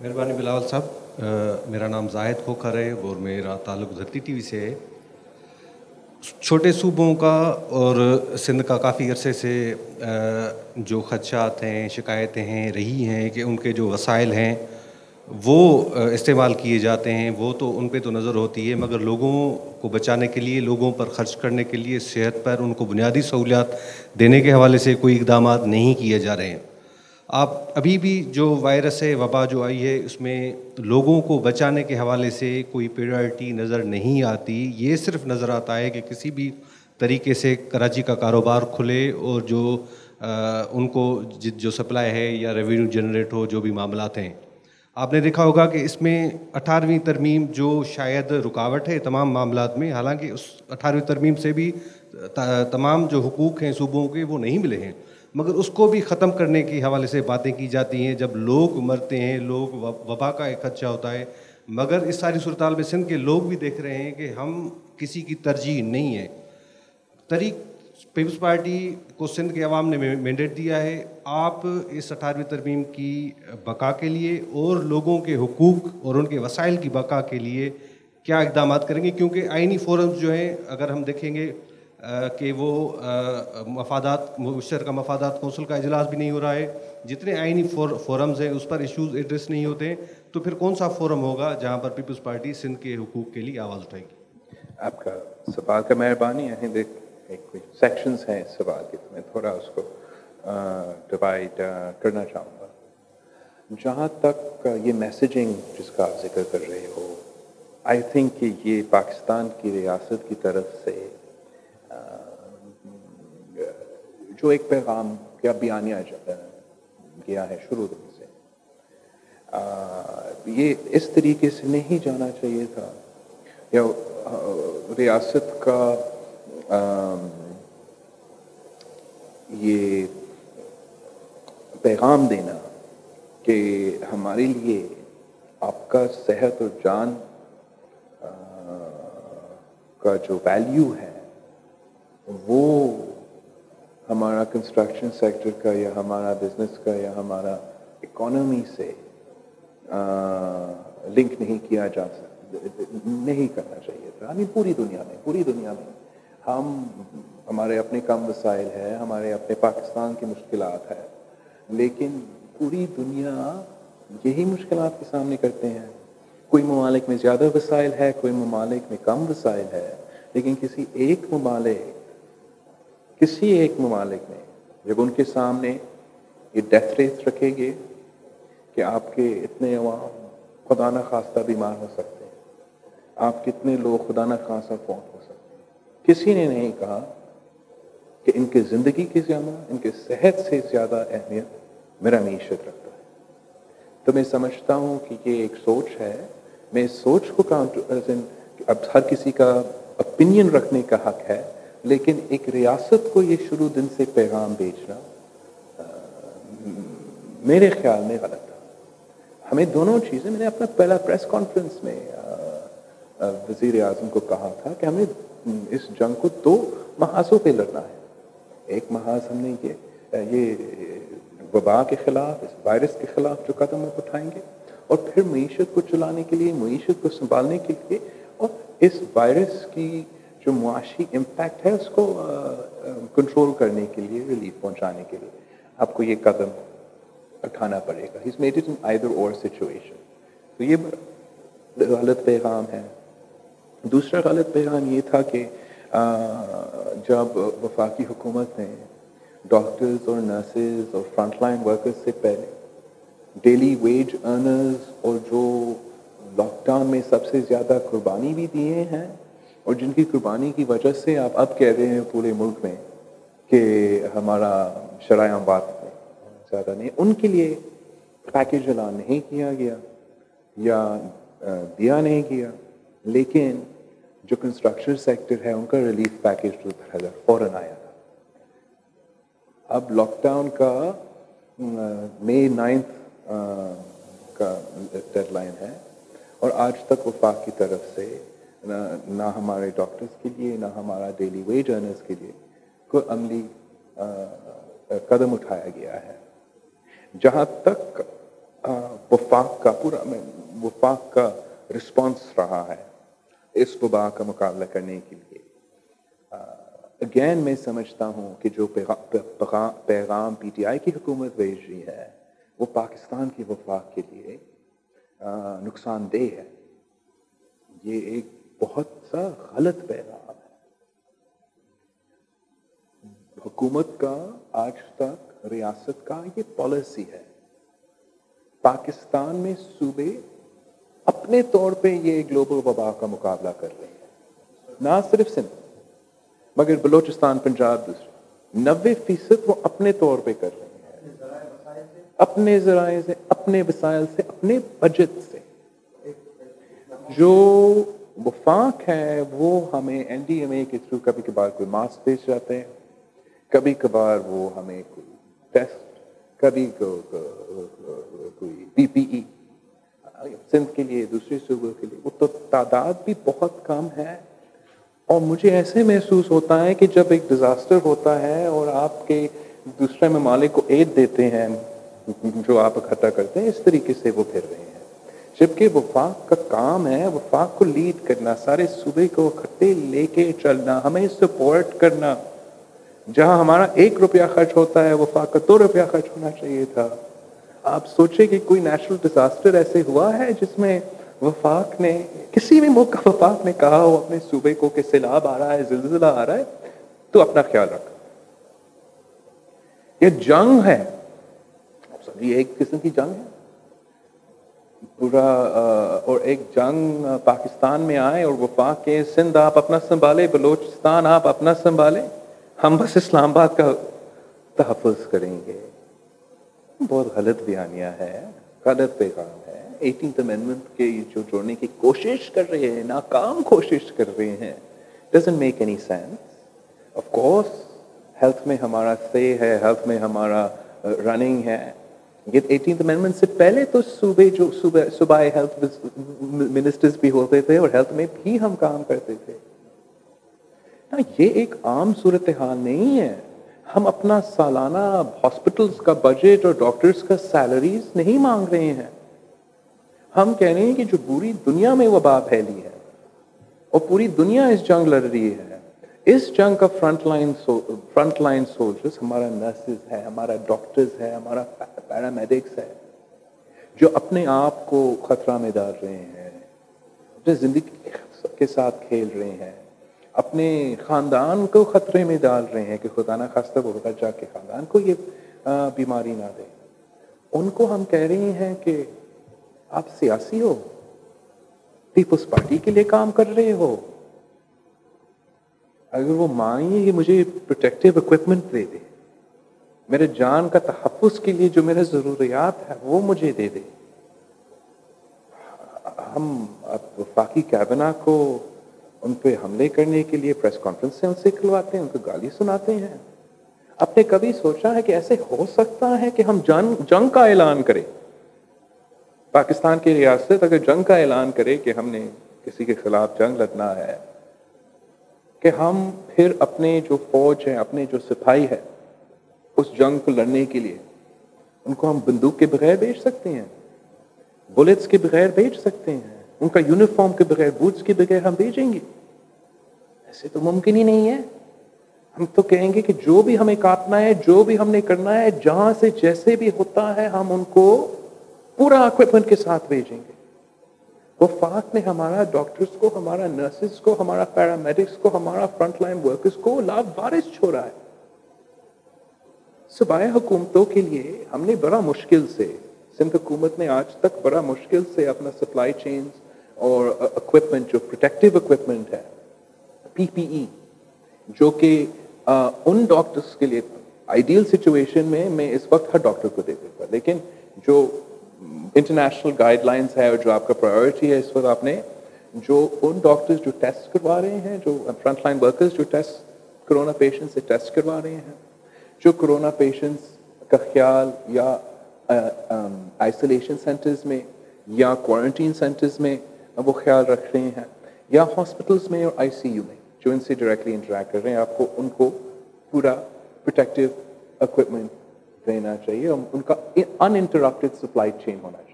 مہربانی بلاول صاحب، میرا نام زاہد کھوکھر ہے اور میرا تعلق دھرتی ٹی وی سے ہے۔ چھوٹے صوبوں کا اور سندھ کا کافی عرصے سے جو خدشات ہیں، شکایتیں ہیں رہی ہیں کہ ان کے جو وسائل ہیں وہ استعمال کیے جاتے ہیں، وہ تو ان پہ تو نظر ہوتی ہے، مگر لوگوں کو بچانے کے لیے، لوگوں پر خرچ کرنے کے لیے، صحت پر ان کو بنیادی سہولیات دینے کے حوالے سے کوئی اقدامات نہیں کیے جا رہے ہیں۔ آپ ابھی بھی جو وائرس ہے، وبا جو آئی ہے، اس میں لوگوں کو بچانے کے حوالے سے کوئی پریورٹی نظر نہیں آتی۔ یہ صرف نظر آتا ہے کہ کسی بھی طریقے سے کراچی کا کاروبار کھلے اور جو ان کو جو سپلائی ہے یا ریونیو جنریٹ ہو، جو بھی معاملات ہیں۔ آپ نے دیکھا ہوگا کہ اس میں 18ویں ترمیم جو شاید رکاوٹ ہے تمام معاملات میں، حالانکہ اس 18ویں ترمیم سے بھی تمام جو حقوق ہیں صوبوں کے وہ نہیں ملے ہیں، مگر اس کو بھی ختم کرنے کے حوالے سے باتیں کی جاتی ہیں۔ جب لوگ مرتے ہیں، لوگ وبا کا ایک خدشہ ہوتا ہے، مگر اس ساری صورتحال میں سندھ کے لوگ بھی دیکھ رہے ہیں کہ ہم کسی کی ترجیح نہیں ہے۔ پیپلز پارٹی کو سندھ کے عوام نے مینڈیٹ دیا ہے، آپ اس 18ویں ترمیم کی بقا کے لیے اور لوگوں کے حقوق اور ان کے وسائل کی بقا کے لیے کیا اقدامات کریں گے؟ کیونکہ آئینی فورمز جو ہیں، اگر ہم دیکھیں گے کہ وہ مشترکہ مفادات کونسل کا اجلاس بھی نہیں ہو رہا ہے، جتنے آئینی فورمز ہیں اس پر ایشوز ایڈریس نہیں ہوتے ہیں، تو پھر کون سا فورم ہوگا جہاں پر پیپلز پارٹی سندھ کے حقوق کے لیے آواز اٹھائے گی؟ آپ کا سوال کا مہربانی ہے۔ ایک سیکشنز ہیں اس سوال کے، تو میں تھوڑا اس کو ڈیوائڈ کرنا چاہوں گا۔ جہاں تک یہ میسیجنگ جس کا آپ ذکر کر رہے ہو، آئی تھنک کہ یہ پاکستان کی ریاست کی طرف سے جو ایک پیغام یا بیانیہ گیا ہے شروع دن سے، یہ اس طریقے سے نہیں جانا چاہیے تھا، یا ریاست کا یہ پیغام دینا کہ ہمارے لیے آپ کا صحت اور جان کا جو ویلیو ہے وہ ہمارا کنسٹرکشن سیکٹر کا یا ہمارا بزنس کا یا ہمارا اکانومی سے لنک نہیں کیا جا سکتا، نہیں کرنا چاہیے تھا۔ پوری دنیا میں ہمارے اپنے کم وسائل ہے، ہمارے اپنے پاکستان کی مشکلات ہے، لیکن پوری دنیا یہی مشکلات کے سامنے کرتے ہیں۔ کوئی ممالک میں زیادہ وسائل ہے، کوئی ممالک میں کم وسائل ہے، لیکن کسی ایک ممالک میں جب ان کے سامنے یہ ڈیتھ ریٹس رکھے گے کہ آپ کے اتنے عوام خدا نخواستہ بیمار ہو سکتے ہیں، آپ کتنے لوگ خدا نخواستہ فوت ہو سکتے ہیں، کسی نے نہیں کہا کہ ان کے زندگی کی زیادہ، ان کے صحت سے زیادہ اہمیت میرا معیشت رکھتا ہے۔ تو میں سمجھتا ہوں کہ یہ ایک سوچ ہے، میں اس سوچ کو اب ہر کسی کا اپینین رکھنے کا حق ہے، لیکن ایک ریاست کو یہ شروع دن سے پیغام بھیجنا میرے خیال میں غلط تھا۔ ہمیں دونوں چیزیں، میں نے اپنا پہلا پریس کانفرنس میں وزیر اعظم کو کہا تھا کہ ہمیں اس جنگ کو 2 محاذوں پہ لڑنا ہے۔ ایک محاذ ہم نے یہ وبا کے خلاف، اس وائرس کے خلاف جو قدم اٹھائیں گے، اور پھر معیشت کو چلانے کے لیے، معیشت کو سنبھالنے کے لیے، اور اس وائرس کی جو معاشی امپیکٹ ہے اس کو کنٹرول کرنے کے لیے، ریلیف پہنچانے کے لیے آپ کو یہ قدم اٹھانا پڑے گا۔ He's made it an either or situation۔ تو یہ غلط پیغام ہے۔ دوسرا غلط پیغام یہ تھا کہ جب وفاقی حکومت نے ڈاکٹرز اور نرسز اور فرنٹ لائن ورکرز سے پہلے ڈیلی ویج ارنرز اور جو لاک ڈاؤن میں سب سے زیادہ قربانی بھی دیے ہیں، اور جن کی قربانی کی وجہ سے آپ اب کہہ رہے ہیں پورے ملک میں کہ ہمارا شرائع اموات میں زیادہ نہیں، ان کے لیے پیکیج اعلان نہیں کیا گیا یا دیا نہیں گیا، لیکن جو کنسٹرکشن سیکٹر ہے ان کا ریلیف پیکیج فوراً آیا تھا۔ اب لاک ڈاؤن کا مئی 9 کا ڈیڈ لائن ہے، اور آج تک وفاق کی طرف سے نہ ہمارے ڈاکٹرز کے لیے، نہ ہمارا ڈیلی ویج ارنرز کے لیے کوئی عملی قدم اٹھایا گیا ہے۔ جہاں تک वफाक का पूरा वफाक का रिस्पॉन्स रहा है इस वबा का मुकाबला करने के लिए। अगेन मैं समझता हूँ कि जो पैगाम पीटीआई की हुकूमत भेज रही है वो पाकिस्तान की वफाक के लिए नुकसानदेह है। ये एक बहुत सा गलत पैगाम है। हुकूमत का आज तक रियासत का ये पॉलिसी है, पाकिस्तान में सूबे अपने तौर पे ये ग्लोबल वबा का मुकाबला कर रहे हैं, ना सिर्फ सिंध मगर बलूचिस्तान, पंजाब, दूसरे 90% वो अपने तौर पे कर रहे हैं, अपने ज़राए से, अपने वसाइल से, अपने बजट से। जो वफाक है वो हमें एनडीएमए के थ्रू कभी कभार कोई मास्क भेज जाते हैं, कभी कभार वो हमें कोई टेस्ट, कभी कोई पीपीई सिंध के लिए, दूसरे सूबों के लिए, वो तो तादाद भी बहुत कम है। और मुझे ऐसे महसूस होता है कि जब एक डिज़ास्टर होता है और आपके दूसरे ममालिक को एड देते हैं जो आप इकट्ठा करते हैं, इस तरीके से वो फिर रहे हैं, जबकि वफाक का काम है वफाक को लीड करना, सारे सूबे को इकट्ठे लेके चलना, हमें सपोर्ट करना। जहां हमारा 1 रुपया खर्च होता है वफाक का 2 रुपया खर्च होना चाहिए था। आप सोचे कि कोई नेचुरल डिजास्टर ऐसे हुआ है जिसमें वफाक ने, किसी भी मुल्क का वफाक ने कहा हो अपने सूबे को कि सैलाब आ रहा है, जिलजिला आ रहा है, तो अपना ख्याल रख। ये जंग है, ये एक किस्म की जंग है पूरा। और एक जंग पाकिस्तान में आए और वफाक के सिंध आप अपना संभाले, बलूचिस्तान आप अपना संभाले, हम बस इस्लामाबाद का तहफ़्फ़ुज़ करेंगे। बहुत गलत बयानिया है, गलत पैगाम है। 18th अमेंडमेंट के जो जोड़ने की कोशिश कर रहे हैं, नाकाम कोशिश कर रहे हैं, doesn't make any sense. Of course health में हमारा से है, हेल्थ में हमारा रनिंग है। ये 18th अमेंडमेंट से पहले तो सूबे जो सूबाई हेल्थ मिनिस्टर्स भी होते थे और हेल्थ में भी हम काम करते थे ना। ये एक आम सूरत हाल नहीं है। हम अपना सालाना हॉस्पिटल्स का बजट और डॉक्टर्स का सैलरीज नहीं मांग रहे हैं। हम कह रहे हैं कि जो पूरी दुनिया में वबा फैली है और पूरी दुनिया इस जंग लड़ रही है, इस जंग का फ्रंटलाइन सोल्जर्स हमारा नर्सेज है, हमारा डॉक्टर्स है, हमारा पैरामेडिक्स है, जो अपने आप को खतरा में डाल रहे हैं, अपनी जिंदगी के साथ खेल रहे हैं, अपने खानदान को खतरे में डाल रहे हैं कि खुदा ना खास्ता वो जाके खानदान को ये बीमारी ना दे। उनको हम कह रहे हैं कि आप सियासी हो, पीपल्स पार्टी के लिए काम कर रहे हो, अगर वो मांगे कि मुझे प्रोटेक्टिव इक्विपमेंट दे दे, मेरे जान का तहफ़्फ़ुज़ के लिए जो मेरे ज़रूरियात है वो मुझे दे दे। हम अब वफाकी कैबिना को उन पे हमले करने के लिए प्रेस कॉन्फ्रेंस से उनसे खिलवाते हैं, उनको गाली सुनाते हैं। आपने कभी सोचा है कि ऐसे हो सकता है कि हम जंग का ऐलान करें? पाकिस्तान की रियासत अगर जंग का ऐलान करे कि हमने किसी के खिलाफ जंग लड़ना है, कि हम फिर अपने जो फौज है, अपने जो सिपाही है, उस जंग को लड़ने के लिए उनको हम बंदूक के बगैर भेज सकते हैं, बुलेट्स के बगैर भेज सकते हैं, उनका यूनिफॉर्म के बगैर, बूट्स के बगैर हम भेजेंगे? ऐसे तो मुमकिन ही नहीं है। हम तो कहेंगे कि जो भी हमें काटना है, जो भी हमने करना है, जहां से जैसे भी होता है, हम उनको पूरा इक्विपमेंट के साथ भेजेंगे। वफाक ने हमारा डॉक्टर्स को, हमारा नर्सेस को, हमारा पैरामेडिक्स को, हमारा फ्रंटलाइन वर्कर्स को लावारिस छोड़ा है। सूबाई हुकूमतों के लिए हमने बड़ा मुश्किल से, सिंध हुकूमत ने आज तक बड़ा मुश्किल से अपना सप्लाई चेन्स और इक्विपमेंट, जो प्रोटेक्टिव इक्विपमेंट है, पीपीई, जो कि उन डॉक्टर्स के लिए आइडियल सिचुएशन में मैं इस वक्त हर डॉक्टर को दे देता, लेकिन जो इंटरनेशनल गाइडलाइंस है और जो आपका प्रायोरिटी है इस वक्त, आपने जो उन डॉक्टर्स जो टेस्ट करवा रहे हैं, जो फ्रंटलाइन वर्कर्स जो टेस्ट कोरोना पेशेंट्स से टेस्ट करवा रहे हैं, जो कोरोना पेशेंट्स का ख्याल या आइसोलेशन सेंटर्स में या क्वारंटीन सेंटर्स में वो ख्याल रख रहे हैं, या हॉस्पिटल्स में और आईसीयू में जो इनसे डायरेक्टली इंटरेक्ट कर रहे हैं, आपको उनको पूरा प्रोटेक्टिव इक्विपमेंट देना चाहिए और उनका अनइंटरप्टेड सप्लाई चेन होना चाहिए।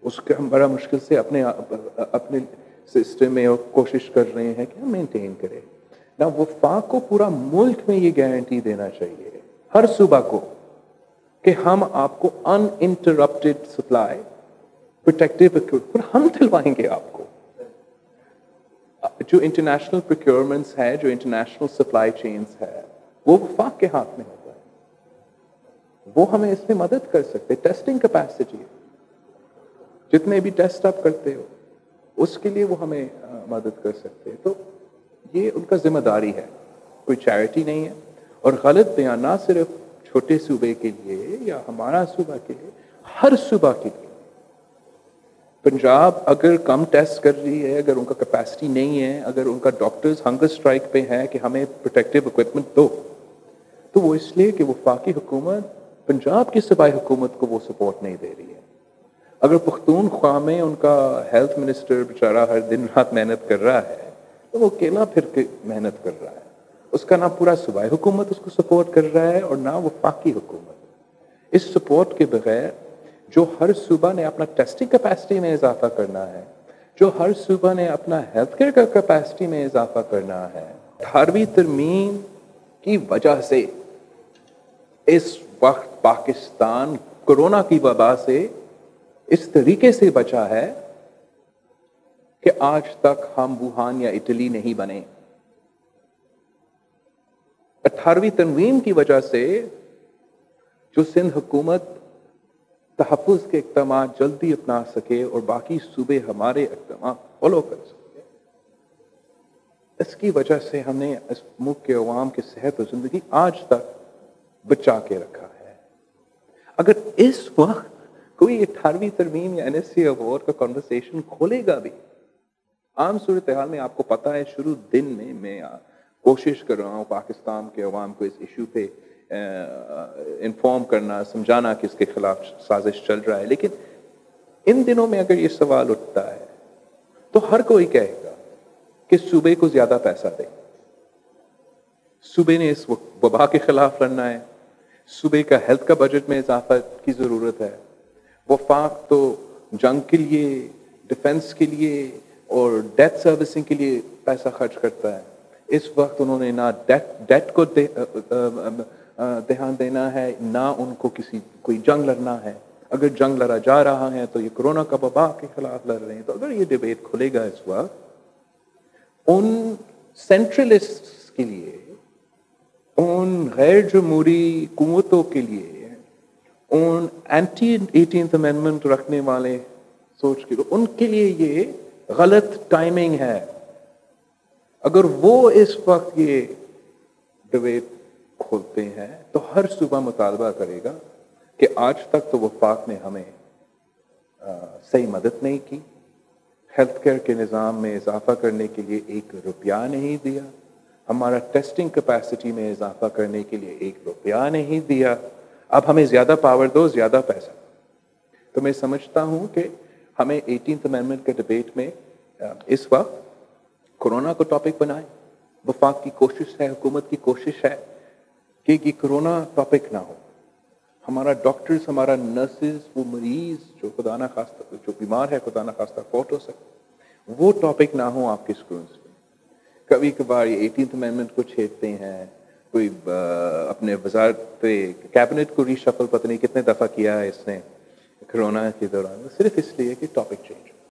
उसके हम बड़ा मुश्किल से अपने सिस्टम में और कोशिश कर रहे हैं कि हम मेंटेन करें ना। वफाक को पूरा मुल्क में ये गारंटी देना चाहिए हर सूबा को कि हम आपको अनइंटरप्टेड सप्लाई प्रोटेक्टिव इक्विपमेंट हम दिलवाएंगे आपको। जो इंटरनेशनल प्रोक्योरमेंट्स है, जो इंटरनेशनल सप्लाई चेन्स है, वो वफाक के हाथ में होता है। वो हमें इसमें मदद कर सकते। टेस्टिंग कैपेसिटी, जितने भी टेस्ट आप करते हो उसके लिए वो हमें मदद कर सकते हैं। तो ये उनका जिम्मेदारी है, कोई चैरिटी नहीं है। और गलत बयान ना सिर्फ छोटे सूबे के लिए या हमारा सूबा के लिए, हर सूबा के लिए। पंजाब अगर कम टेस्ट कर रही है, अगर उनका कैपेसिटी नहीं है, अगर उनका डॉक्टर्स हंगर स्ट्राइक पे है कि हमें प्रोटेक्टिव इक्विपमेंट दो, तो वो इसलिए कि वफाकी हुकूमत पंजाब की सूबाई हुकूमत को वो सपोर्ट नहीं दे रही है। अगर पख्तूनख्वा में उनका हेल्थ मिनिस्टर बेचारा हर दिन रात मेहनत कर रहा है, तो वो अकेला फिर के मेहनत कर रहा है। उसका ना पूरा सूबाई हुकूमत उसको सपोर्ट कर रहा है और ना वफाकी हुकूमत। इस सपोर्ट के बगैर जो हर सूबा ने अपना टेस्टिंग कैपेसिटी में इजाफा करना है, जो हर सूबा ने अपना हेल्थ केयर का कैपेसिटी में इजाफा करना है, 18वीं तरमीम की वजह से इस वक्त पाकिस्तान कोरोना की वबा से इस तरीके से बचा है कि आज तक हम वुहान या इटली नहीं बने। 18वीं तरमीम की वजह से जो सिंध हुकूमत तहफ़्फ़ुज़ के इक़दाम जल्दी अपना सके और बाकी सूबे हमारे इक़दाम फॉलो कर सके, इसकी वजह से हमने इस मुल्क के अवाम की सेहत और ज़िंदगी आज तक बचा के रखा है। अगर इस वक्त कोई 18वीं तरमीम या NSC अवार्ड का कॉन्वर्सेशन खोलेगा भी, आम सूरत हाल में आपको पता है, शुरू दिन में मैं कोशिश कर रहा हूँ पाकिस्तान के अवाम को इस इशू पे इन्फॉर्म करना, समझाना कि इसके खिलाफ साजिश चल रहा है। लेकिन इन दिनों में अगर ये सवाल उठता है तो हर कोई कहेगा कि सूबे को ज्यादा पैसा दे, सूबे ने इस वबा के खिलाफ लड़ना है, सूबे का हेल्थ का बजट में इजाफा की जरूरत है। वफाक तो जंग के लिए, डिफेंस के लिए और डेट सर्विसिंग के लिए पैसा खर्च करता है। इस वक्त उन्होंने ना डेट को ध्यान देना है, ना उनको कोई जंग लड़ना है। अगर जंग लड़ा जा रहा है तो ये कोरोना का वबा के खिलाफ लड़ रहे हैं। तो अगर ये डिबेट खुलेगा इस वक्त, उन सेंट्रलिस्ट के लिए, उन गैर जमहूरी कुव्वतों के लिए, उन एंटी 18th अमेंडमेंट रखने वाले सोच के, उनके लिए ये गलत टाइमिंग है। अगर वो इस वक्त ये डिबेट खोलते हैं तो हर सूबा मुतालबा करेगा कि आज तक तो वफाक ने हमें सही मदद नहीं की, हेल्थ केयर के निज़ाम में इजाफा करने के लिए 1 रुपया नहीं दिया, हमारा टेस्टिंग कैपेसिटी में इजाफा करने के लिए 1 रुपया नहीं दिया। अब हमें ज़्यादा पावर दो, ज़्यादा पैसा। तो मैं समझता हूँ कि हमें 18th अमेंडमेंट के डिबेट में इस वक्त कोरोना को टॉपिक बनाएं। वफाक की कोशिश है, हुकूमत की कोशिश है कि ये कोरोना टॉपिक ना हो। हमारा डॉक्टर्स, हमारा नर्सेज, वो मरीज जो खुदा ना खास्ता जो बीमार है, खुदा ना खास्ता फौत हो सके, वो टॉपिक ना हो आपके स्कूल्स में। कभी कभार ये 18th अमेंडमेंट को छेड़ते हैं, कोई अपने वजारत पे कैबिनेट को रीशफल पता नहीं कितने दफ़ा किया है इसने कोरोना के दौरान, सिर्फ इसलिए कि टॉपिक चेंज।